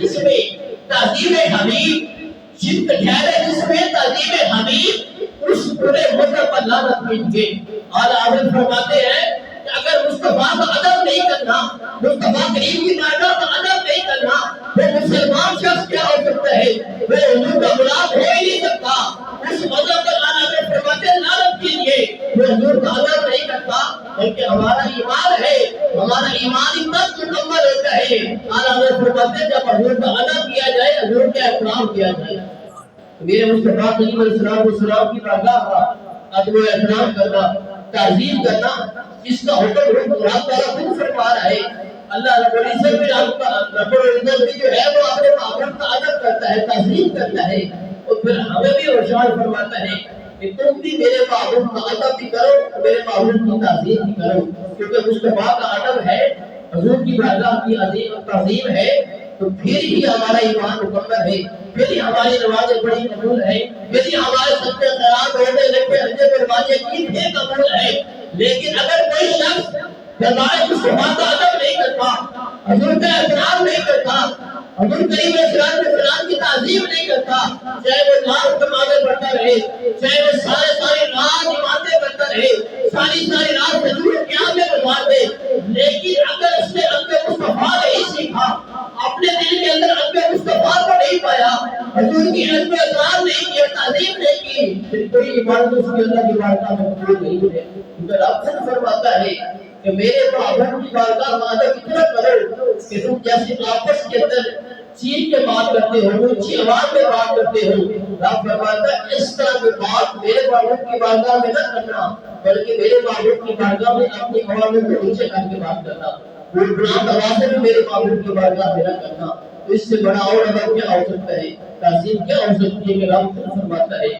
جس میں تعظیم حبیب، شرک ٹھہرے جس میں تعظیم حبیب، اس پورے موقع پر لعنت کیجیے۔ اعلیٰ حضرت فرماتے ہیں کہ اگر مصطفیٰ کا ادب نہیں کرنا، مصطفیٰ کریم کی بارگاہ کا ادب نہیں کرنا، وہ مسلمان شخص کیا ہو سکتا ہے؟ وہ حضور کا غلام ہو ہی نہیں سکتا۔ اس مذہب پر اعلیٰ حضرت فرماتے ہیں لعنت کیجیے، وہ حضور کا ادب نہیں کرتا، بلکہ ہمارا ایمان ہے، ہمارا ایمان تب مکمل ہوتا ہے۔ اعلیٰ حضرت فرماتے ہیں جب حضور کا ادب کیا جائے، حضور کا احترام کیا جائے۔ میرے مصطفیٰ کریم علیہ السلام کی بارگاہ کا ادب و احترام کرنا، تعظیم کرنا، اس کا حکم اللہ تعالیٰ خود فرما رہا ہے۔ اللہ رب العزت بھی رب العزت بھی جو ہے وہ اپنے معبود کا ادب کرتا ہے، تعظیم کرتا ہے، اور پھر ہمیں بھی ارشاد فرماتا ہے کہ تم بھی میرے معبود کا ادب بھی کرو، میرے معبود کی تعظیم بھی کرو، کیونکہ مصطفیٰ کا ادب ہے، حضور کی بارگاہ کی عظیم تعظیم ہے، تو پھر ہی ہمارا ایمان مکمل ہے، پھر ہی ہماری نمازیں بڑی قبول ہے، پھر ہی ہمارے سب کے خیرات ہونے لگے حج قربانی کی بھی قبول ہے۔ لیکن اگر کوئی شخص ہمارے مصطفیٰ کا ادب نہیں کرتا، حضور کا احترام نہیں کرتا، حضور کریم علیہ السلام کی تعظیم نہیں کرتا، چاہے وہ لاکھ نمازیں پڑھتا رہے، چاہے وہ ساری رات نمازیں پڑھتا رہے، ساری رات حضور قیام میں گزار دے، لیکن اگر اس نے رب مصطفیٰ نہیں سیکھا، اپنے دل کے اندر رب مصطفیٰ کو نہیں پایا، حضور کی عزت و احترام نہیں کیا، تعظیم نہیں کی، پھر کوئی عبادت اس کے اللہ کی بارگاہ میں قبول نہیں ہے۔ کیونکہ رب خود فرماتا ہے کہ میرے معبود کی بارگاہ میں ادب اتنا کرو کہ تم جیسے آپس کے اندر چیخ کے بات کرتے ہو، اونچی آواز میں بات کرتے ہو، رب فرماتا ہے اس طرح کی بات میرے معبود کی بارگاہ میں نہ کرنا، بلکہ میرے معبود کی بارگاہ میں اپنی آواز کو نیچے کر کے بات کرنا، وہ بلند آواز میں میرے معبود کی بارگاہ میں نہ کرنا۔ تو اس سے بڑا اور ادب کیا ہو سکتا ہے، تعظیم کیا ہو سکتی ہے کہ رب خود فرماتا ہے